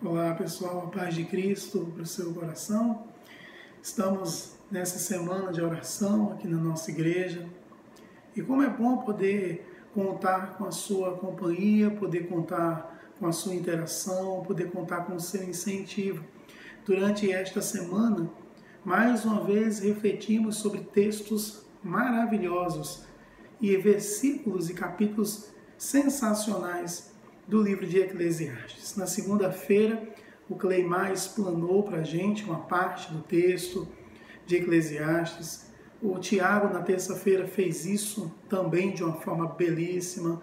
Olá pessoal, a paz de Cristo para o seu coração. Estamos nessa semana de oração aqui na nossa igreja e como é bom poder contar com a sua companhia, poder contar com a sua interação, poder contar com o seu incentivo. Durante esta semana, mais uma vez refletimos sobre textos maravilhosos e versículos e capítulos sensacionais do livro de Eclesiastes. Na segunda-feira, o Cleimar explanou para a gente uma parte do texto de Eclesiastes. O Tiago, na terça-feira, fez isso também de uma forma belíssima.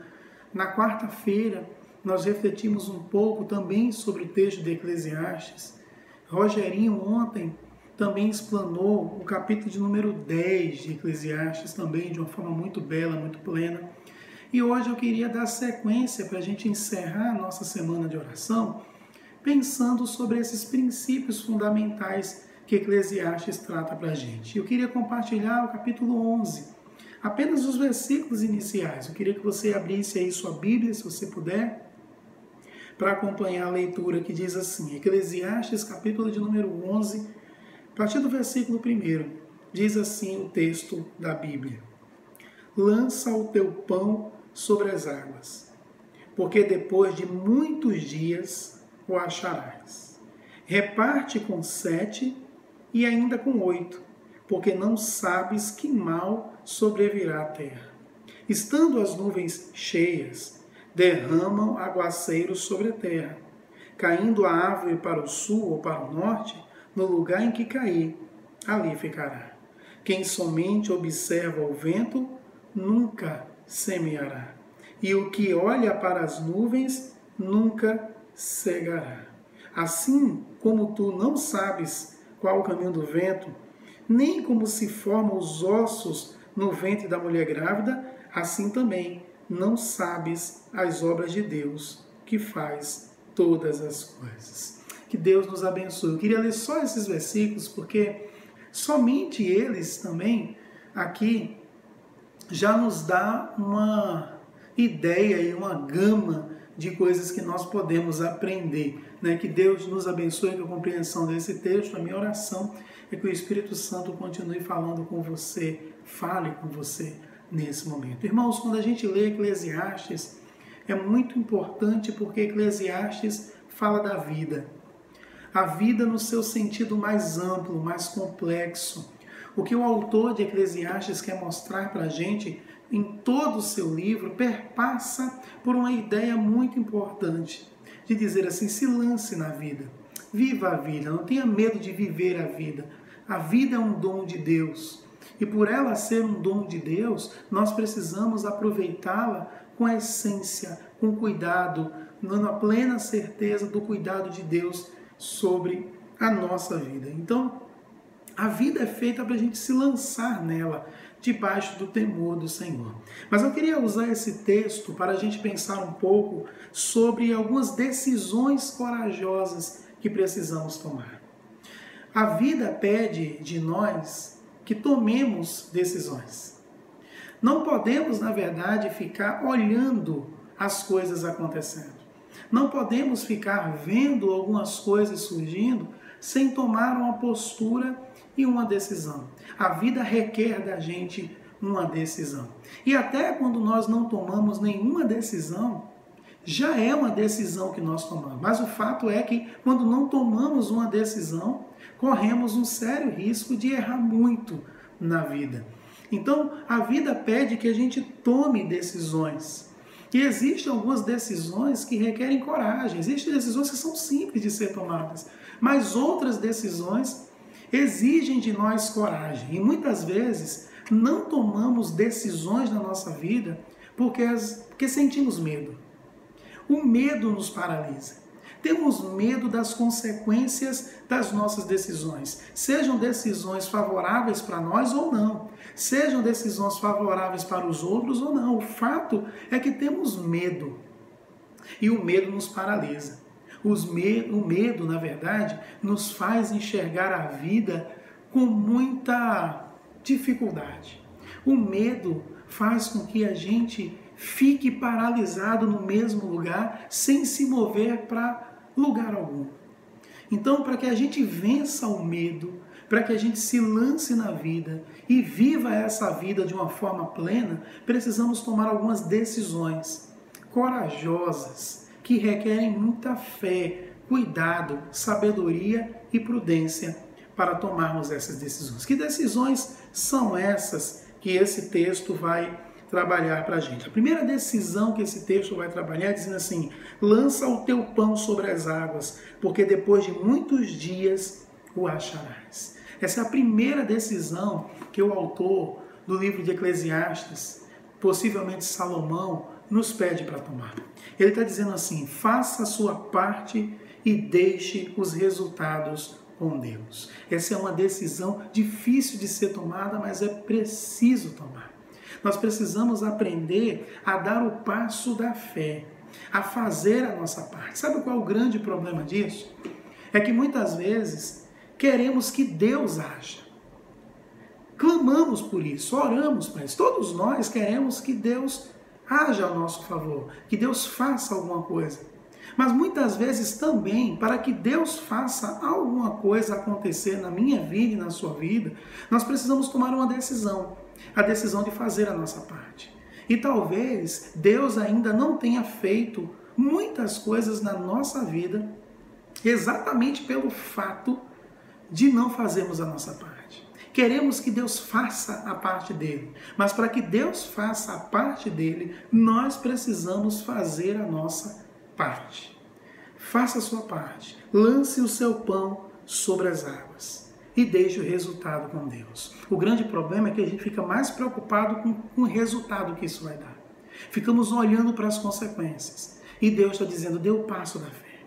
Na quarta-feira, nós refletimos um pouco também sobre o texto de Eclesiastes. Rogerinho, ontem, também explanou o capítulo de número 10 de Eclesiastes, também de uma forma muito bela, muito plena. E hoje eu queria dar sequência para a gente encerrar a nossa semana de oração, pensando sobre esses princípios fundamentais que Eclesiastes trata para a gente. Eu queria compartilhar o capítulo 11, apenas os versículos iniciais. Eu queria que você abrisse aí sua Bíblia, se você puder, para acompanhar a leitura que diz assim, Eclesiastes, capítulo de número 11, a partir do versículo 1, diz assim o texto da Bíblia. Lança o teu pão sobre as águas, porque depois de muitos dias o acharás. Reparte com 7 e ainda com 8, porque não sabes que mal sobrevirá à terra. Estando as nuvens cheias, derramam aguaceiros sobre a terra. Caindo a árvore para o sul ou para o norte, no lugar em que cair, ali ficará. Quem somente observa o vento, nunca semeará. E o que olha para as nuvens, nunca cegará. Assim como tu não sabes qual o caminho do vento, nem como se formam os ossos no ventre da mulher grávida, assim também não sabes as obras de Deus, que faz todas as coisas. Que Deus nos abençoe. Eu queria ler só esses versículos, porque somente eles também, aqui, já nos dá uma ideia e uma gama de coisas que nós podemos aprender. Né? Que Deus nos abençoe com a compreensão desse texto. A minha oração é que o Espírito Santo continue falando com você, fale com você nesse momento. Irmãos, quando a gente lê Eclesiastes, é muito importante porque Eclesiastes fala da vida. A vida no seu sentido mais amplo, mais complexo. O que o autor de Eclesiastes quer mostrar para a gente em todo o seu livro perpassa por uma ideia muito importante de dizer assim, se lance na vida, viva a vida, não tenha medo de viver a vida. A vida é um dom de Deus e por ela ser um dom de Deus, nós precisamos aproveitá-la com a essência, com cuidado, na plena certeza do cuidado de Deus sobre a nossa vida. Então, a vida é feita para a gente se lançar nela, debaixo do temor do Senhor. Mas eu queria usar esse texto para a gente pensar um pouco sobre algumas decisões corajosas que precisamos tomar. A vida pede de nós que tomemos decisões. Não podemos, na verdade, ficar olhando as coisas acontecendo. Não podemos ficar vendo algumas coisas surgindo sem tomar uma postura e uma decisão. A vida requer da gente uma decisão. E até quando nós não tomamos nenhuma decisão, já é uma decisão que nós tomamos. Mas o fato é que quando não tomamos uma decisão, corremos um sério risco de errar muito na vida. Então, a vida pede que a gente tome decisões. E existem algumas decisões que requerem coragem. Existem decisões que são simples de ser tomadas. Mas outras decisões exigem de nós coragem. E muitas vezes não tomamos decisões na nossa vida porque sentimos medo. O medo nos paralisa. Temos medo das consequências das nossas decisões. Sejam decisões favoráveis para nós ou não. Sejam decisões favoráveis para os outros ou não. O fato é que temos medo. E o medo nos paralisa. O medo, na verdade, nos faz enxergar a vida com muita dificuldade. O medo faz com que a gente fique paralisado no mesmo lugar, sem se mover para lugar algum. Então, para que a gente vença o medo, para que a gente se lance na vida e viva essa vida de uma forma plena, precisamos tomar algumas decisões corajosas, que requerem muita fé, cuidado, sabedoria e prudência para tomarmos essas decisões. Que decisões são essas que esse texto vai trabalhar para a gente? A primeira decisão que esse texto vai trabalhar é dizendo assim: lança o teu pão sobre as águas, porque depois de muitos dias o acharás. Essa é a primeira decisão que o autor do livro de Eclesiastes, possivelmente Salomão, nos pede para tomar. Ele está dizendo assim: faça a sua parte e deixe os resultados com Deus. Essa é uma decisão difícil de ser tomada, mas é preciso tomar. Nós precisamos aprender a dar o passo da fé, a fazer a nossa parte. Sabe qual é o grande problema disso? É que muitas vezes queremos que Deus haja. Clamamos por isso, oramos para isso. Todos nós queremos que Deus haja ao nosso favor, que Deus faça alguma coisa. Mas muitas vezes também, para que Deus faça alguma coisa acontecer na minha vida e na sua vida, nós precisamos tomar uma decisão. A decisão de fazer a nossa parte. E talvez Deus ainda não tenha feito muitas coisas na nossa vida exatamente pelo fato de não fazermos a nossa parte. Queremos que Deus faça a parte dele, mas para que Deus faça a parte dele, nós precisamos fazer a nossa parte. Faça a sua parte, lance o seu pão sobre as águas e deixe o resultado com Deus. O grande problema é que a gente fica mais preocupado com o resultado que isso vai dar. Ficamos olhando para as consequências. E Deus está dizendo: dê o passo da fé.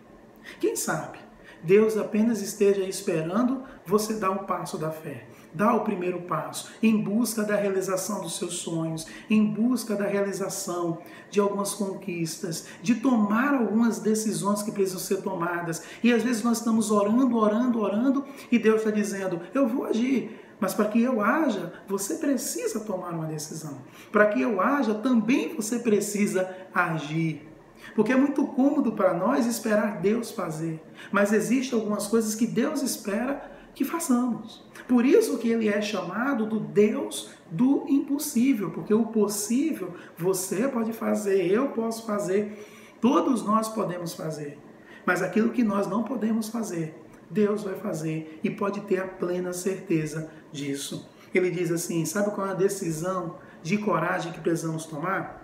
Quem sabe Deus apenas esteja esperando você dar o passo da fé. Dá o primeiro passo em busca da realização dos seus sonhos, em busca da realização de algumas conquistas, de tomar algumas decisões que precisam ser tomadas. E às vezes nós estamos orando, e Deus está dizendo: eu vou agir. Mas para que eu haja, você precisa tomar uma decisão. Para que eu haja, também você precisa agir. Porque é muito cômodo para nós esperar Deus fazer. Mas existem algumas coisas que Deus espera que façamos. Por isso que ele é chamado do Deus do impossível. Porque o possível você pode fazer, eu posso fazer, todos nós podemos fazer. Mas aquilo que nós não podemos fazer, Deus vai fazer e pode ter a plena certeza disso. Ele diz assim: sabe qual é a decisão de coragem que precisamos tomar?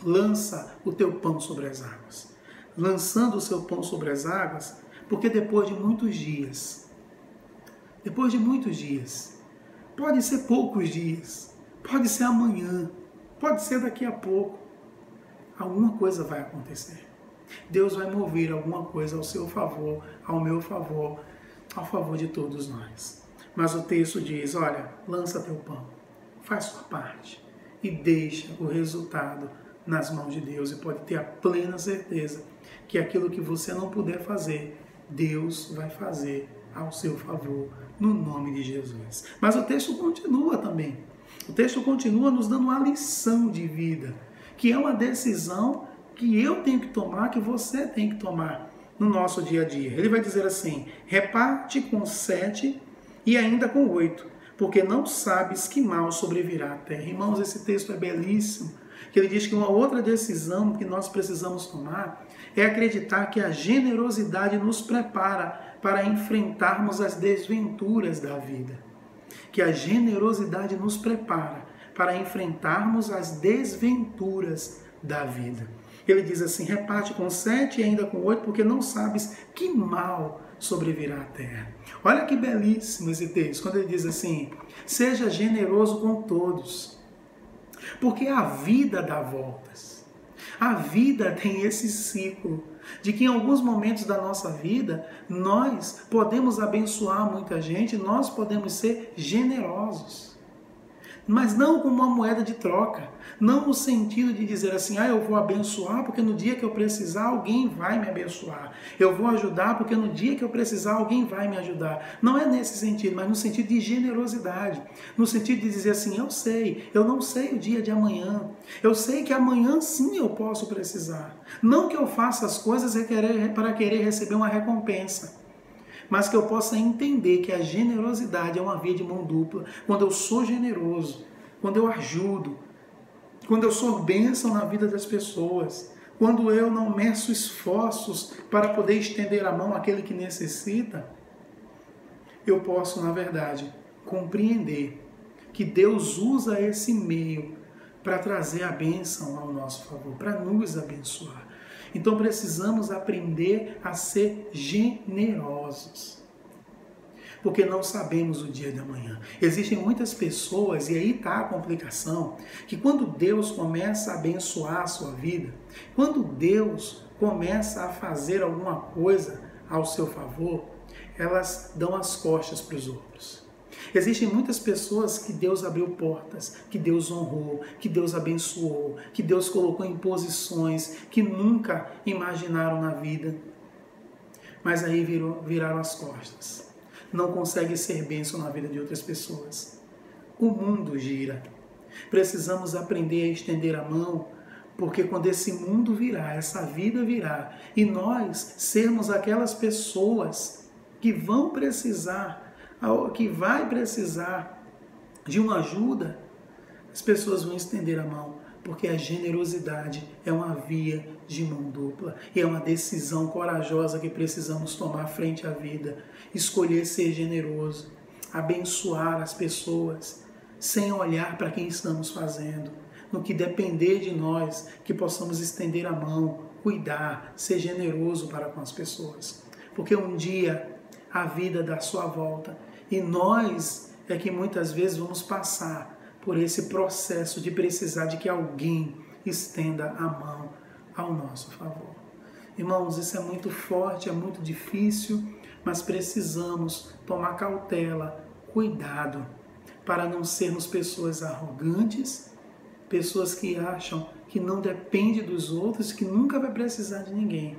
Lança o teu pão sobre as águas. Lançando o seu pão sobre as águas, porque depois de muitos dias, pode ser poucos dias, pode ser amanhã, pode ser daqui a pouco, alguma coisa vai acontecer. Deus vai mover alguma coisa ao seu favor, ao meu favor, ao favor de todos nós. Mas o texto diz: olha, lança teu pão, faz sua parte e deixa o resultado nas mãos de Deus. E pode ter a plena certeza que aquilo que você não puder fazer, Deus vai fazer ao seu favor, no nome de Jesus. Mas o texto continua também. O texto continua nos dando uma lição de vida, que é uma decisão que eu tenho que tomar, que você tem que tomar no nosso dia a dia. Ele vai dizer assim: reparte com 7 e ainda com 8, porque não sabes que mal sobrevirá à terra. Irmãos, esse texto é belíssimo, que ele diz que uma outra decisão que nós precisamos tomar é acreditar que a generosidade nos prepara para enfrentarmos as desventuras da vida. Que a generosidade nos prepara para enfrentarmos as desventuras da vida. Ele diz assim: reparte com 7 e ainda com 8, porque não sabes que mal sobrevirá à terra. Olha que belíssimo esse texto, quando ele diz assim: seja generoso com todos, porque a vida dá voltas. A vida tem esse ciclo de que em alguns momentos da nossa vida nós podemos abençoar muita gente, nós podemos ser generosos. Mas não como uma moeda de troca, Não no sentido de dizer assim, eu vou abençoar porque no dia que eu precisar alguém vai me abençoar. Eu vou ajudar porque no dia que eu precisar alguém vai me ajudar. Não é nesse sentido, mas no sentido de generosidade. No sentido de dizer assim, eu não sei o dia de amanhã. Eu sei que amanhã sim eu posso precisar. Não que eu faça as coisas para querer receber uma recompensa, mas que eu possa entender que a generosidade é uma via de mão dupla. Quando eu sou generoso, quando eu ajudo, quando eu sou bênção na vida das pessoas, quando eu não meço esforços para poder estender a mão àquele que necessita, eu posso, na verdade, compreender que Deus usa esse meio para trazer a bênção ao nosso favor, para nos abençoar. Então precisamos aprender a ser generosos, porque não sabemos o dia de amanhã. Existem muitas pessoas, e aí está a complicação, que quando Deus começa a abençoar a sua vida, quando Deus começa a fazer alguma coisa ao seu favor, elas dão as costas para os outros. Existem muitas pessoas que Deus abriu portas, que Deus honrou, que Deus abençoou, que Deus colocou em posições que nunca imaginaram na vida, mas aí viraram as costas. Não consegue ser bênção na vida de outras pessoas. O mundo gira. Precisamos aprender a estender a mão, porque quando esse mundo virar, essa vida virar, e nós sermos aquelas pessoas que vão precisar, que vai precisar de uma ajuda, as pessoas vão estender a mão, porque a generosidade é uma via de mão dupla e é uma decisão corajosa que precisamos tomar frente à vida. Escolher ser generoso, abençoar as pessoas, sem olhar para quem estamos fazendo. No que depender de nós, que possamos estender a mão, cuidar, ser generoso para com as pessoas. Porque um dia a vida dá sua volta e nós é que muitas vezes vamos passar por esse processo de precisar de que alguém estenda a mão ao nosso favor. Irmãos, isso é muito forte, é muito difícil, mas precisamos tomar cautela, cuidado, para não sermos pessoas arrogantes, pessoas que acham que não depende dos outros, que nunca vai precisar de ninguém.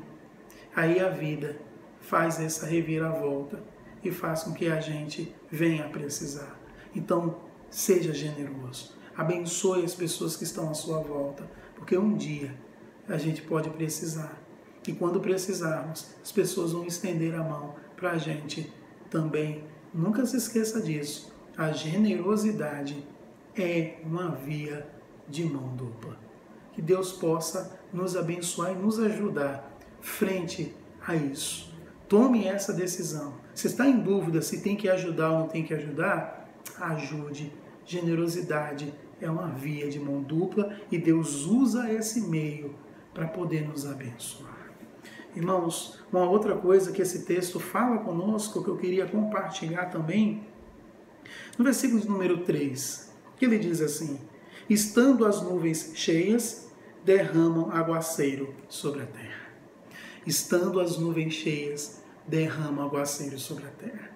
Aí a vida faz essa reviravolta e faz com que a gente venha a precisar. Então, seja generoso, abençoe as pessoas que estão à sua volta, porque um dia a gente pode precisar. E quando precisarmos, as pessoas vão estender a mão para a gente também. Nunca se esqueça disso. A generosidade é uma via de mão dupla. Que Deus possa nos abençoar e nos ajudar frente a isso. Tome essa decisão. Se está em dúvida se tem que ajudar ou não tem que ajudar, ajude. Generosidade é uma via de mão dupla e Deus usa esse meio para poder nos abençoar. Irmãos, uma outra coisa que esse texto fala conosco, que eu queria compartilhar também, no versículo de número 3, que ele diz assim: estando as nuvens cheias, derramam aguaceiro sobre a terra. Estando as nuvens cheias, derramam aguaceiro sobre a terra.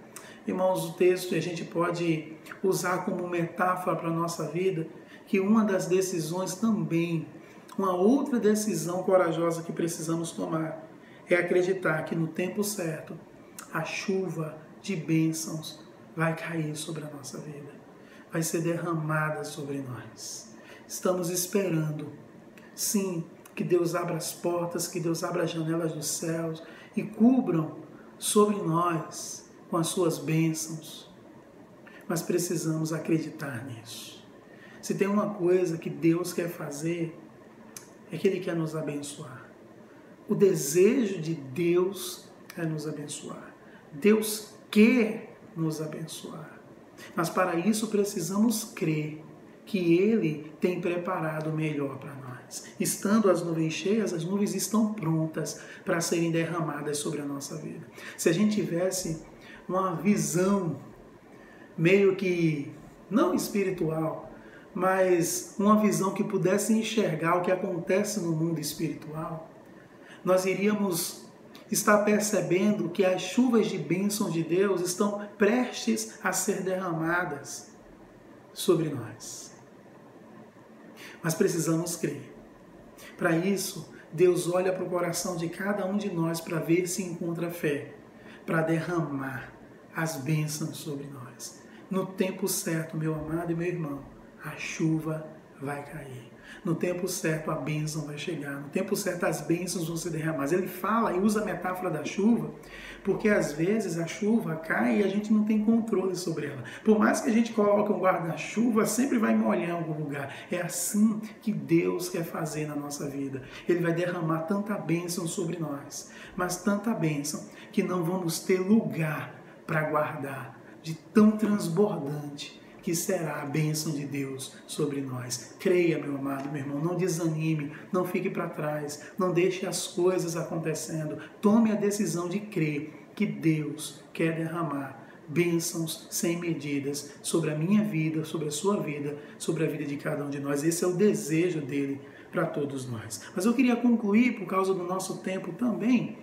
Irmãos, o texto a gente pode usar como metáfora para a nossa vida, que uma das decisões também, uma outra decisão corajosa que precisamos tomar, é acreditar que no tempo certo, a chuva de bênçãos vai cair sobre a nossa vida, vai ser derramada sobre nós. Estamos esperando, sim, que Deus abra as portas, que Deus abra as janelas dos céus e cubram sobre nós com as suas bênçãos. Mas precisamos acreditar nisso. Se tem uma coisa que Deus quer fazer, é que Ele quer nos abençoar. O desejo de Deus é nos abençoar. Deus quer nos abençoar. Mas para isso precisamos crer que Ele tem preparado o melhor para nós. Estando as nuvens cheias, as nuvens estão prontas para serem derramadas sobre a nossa vida. Se a gente tivesse uma visão meio que, não espiritual, mas uma visão que pudesse enxergar o que acontece no mundo espiritual, nós iríamos estar percebendo que as chuvas de bênçãos de Deus estão prestes a ser derramadas sobre nós. mas precisamos crer. Para isso, Deus olha para o coração de cada um de nós para ver se encontra fé, para derramar as bênçãos sobre nós. No tempo certo, meu amado e meu irmão, a chuva vai cair. No tempo certo, a bênção vai chegar. No tempo certo, as bênçãos vão ser derramadas. Ele fala e usa a metáfora da chuva, porque às vezes a chuva cai e a gente não tem controle sobre ela. Por mais que a gente coloque um guarda-chuva, sempre vai molhar em algum lugar. É assim que Deus quer fazer na nossa vida. Ele vai derramar tanta bênção sobre nós, mas tanta bênção que não vamos ter lugar para guardar, de tão transbordante que será a bênção de Deus sobre nós. Creia, meu amado, meu irmão, não desanime, não fique para trás, não deixe as coisas acontecendo. Tome a decisão de crer que Deus quer derramar bênçãos sem medidas sobre a minha vida, sobre a sua vida, sobre a vida de cada um de nós. Esse é o desejo dele para todos nós. Mas eu queria concluir, por causa do nosso tempo também,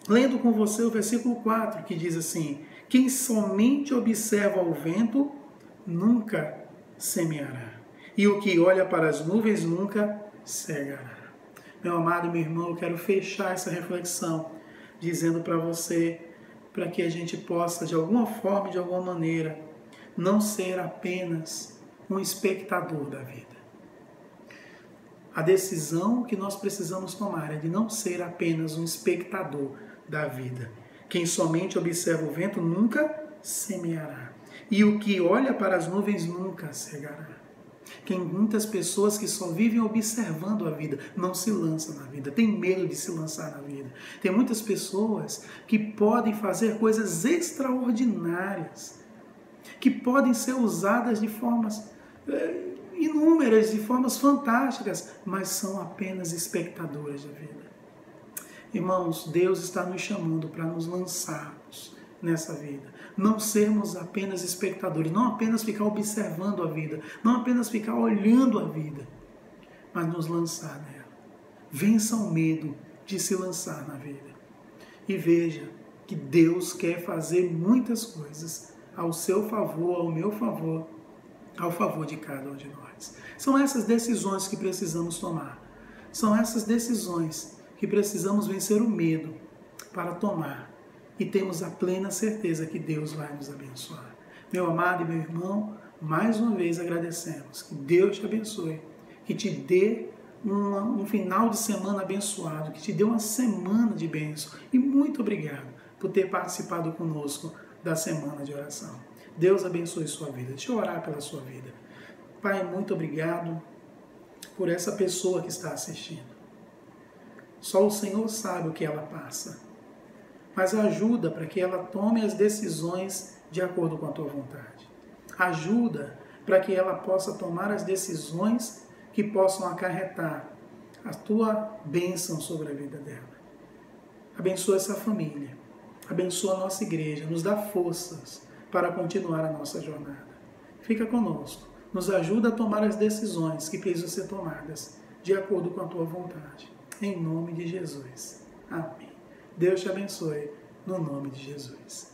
lendo com você o versículo 4, que diz assim: quem somente observa o vento, nunca semeará. E o que olha para as nuvens, nunca cegará. Meu amado e meu irmão, eu quero fechar essa reflexão dizendo para você, para que a gente possa, de alguma forma, de alguma maneira, não ser apenas um espectador da vida. A decisão que nós precisamos tomar é de não ser apenas um espectador da vida. Quem somente observa o vento nunca semeará. E o que olha para as nuvens nunca cegará. Tem muitas pessoas que só vivem observando a vida, não se lançam na vida, tem medo de se lançar na vida. Tem muitas pessoas que podem fazer coisas extraordinárias, que podem ser usadas de formas inúmeras, de formas fantásticas, mas são apenas espectadoras da vida. Irmãos, Deus está nos chamando para nos lançarmos nessa vida. Não sermos apenas espectadores, não apenas ficar observando a vida, não apenas ficar olhando a vida, mas nos lançar nela. Vença o medo de se lançar na vida. E veja que Deus quer fazer muitas coisas ao seu favor, ao meu favor, ao favor de cada um de nós. São essas decisões que precisamos tomar. São essas decisões que precisamos vencer o medo para tomar. E temos a plena certeza que Deus vai nos abençoar. Meu amado e meu irmão, mais uma vez agradecemos. Que Deus te abençoe. Que te dê um final de semana abençoado. Que te dê uma semana de bênção. E muito obrigado por ter participado conosco da semana de oração. Deus abençoe sua vida. Deixa eu orar pela sua vida. Pai, muito obrigado por essa pessoa que está assistindo. Só o Senhor sabe o que ela passa. Mas ajuda para que ela tome as decisões de acordo com a tua vontade. Ajuda para que ela possa tomar as decisões que possam acarretar a tua bênção sobre a vida dela. Abençoa essa família. Abençoa a nossa igreja. Nos dá forças para continuar a nossa jornada. Fica conosco. Nos ajuda a tomar as decisões que precisam ser tomadas de acordo com a tua vontade. Em nome de Jesus. Amém. Deus te abençoe, no nome de Jesus.